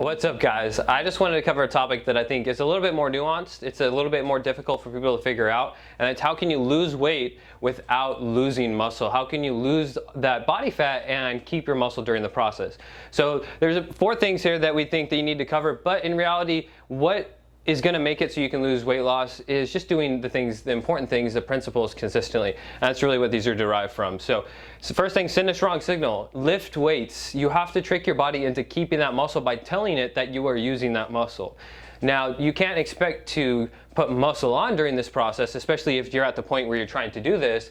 What's up, guys? I just wanted to cover a topic that I think is a little bit more nuanced. It's a little bit more difficult for people to figure out, and it's how can you lose weight without losing muscle? How can you lose that body fat and keep your muscle during the process? So there's 4 things here that we think that you need to cover, but in reality, what is going to make it so you can lose weight loss is just doing the things, the important things, the principles consistently. And that's really what these are derived from. So first thing, send a strong signal. Lift weights. You have to trick your body into keeping that muscle by telling it that you are using that muscle. Now, you can't expect to put muscle on during this process, especially if you're at the point where you're trying to do this.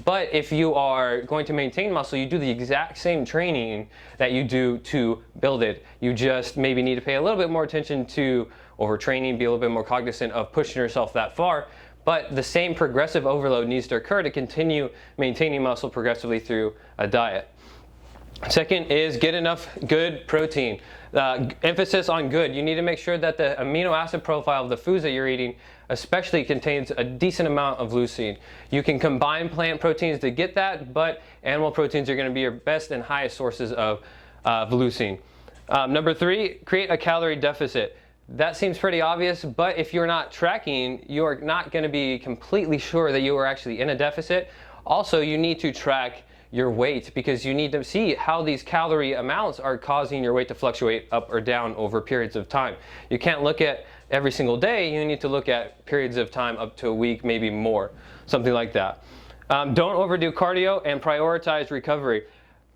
But if you are going to maintain muscle, you do the exact same training that you do to build it. You just maybe need to pay a little bit more attention to overtraining, be a little bit more cognizant of pushing yourself that far. But the same progressive overload needs to occur to continue maintaining muscle progressively through a diet. Second is get enough good protein. Emphasis on good. You need to make sure that the amino acid profile of the foods that you're eating especially contains a decent amount of leucine. You can combine plant proteins to get that, but animal proteins are going to be your best and highest sources of leucine. Number 3, create a calorie deficit. That seems pretty obvious, but if you're not tracking, you're not going to be completely sure that you are actually in a deficit. Also, you need to track your weight because you need to see how these calorie amounts are causing your weight to fluctuate up or down over periods of time. You can't look at every single day. You need to look at periods of time up to a week, maybe more, something like that. Don't overdo cardio and prioritize recovery.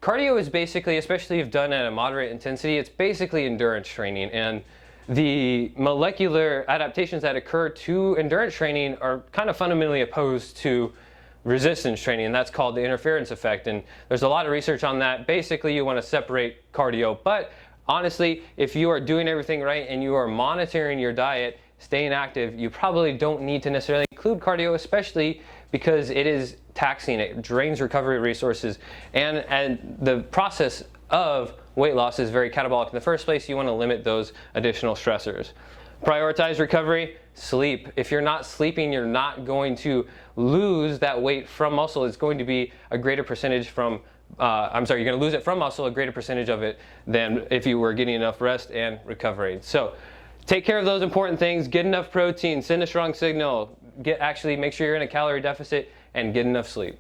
Cardio is basically, especially if done at a moderate intensity, it's basically endurance training, and the molecular adaptations that occur to endurance training are kind of fundamentally opposed to resistance training, and that's called the interference effect. And there's a lot of research on that. Basically, you want to separate cardio, but honestly, if you are doing everything right and you are monitoring your diet, staying active, you probably don't need to necessarily include cardio, especially because it is taxing. It drains recovery resources, and the process of weight loss is very catabolic in the first place. You want to limit those additional stressors. Prioritize recovery. Sleep. If you're not sleeping, you're not going to lose that weight from muscle. It's going to be a greater percentage from you're going to lose it from muscle, a greater percentage of it than if you were getting enough rest and recovering. So take care of those important things. Get enough protein, send a strong signal, make sure you're in a calorie deficit, and get enough sleep.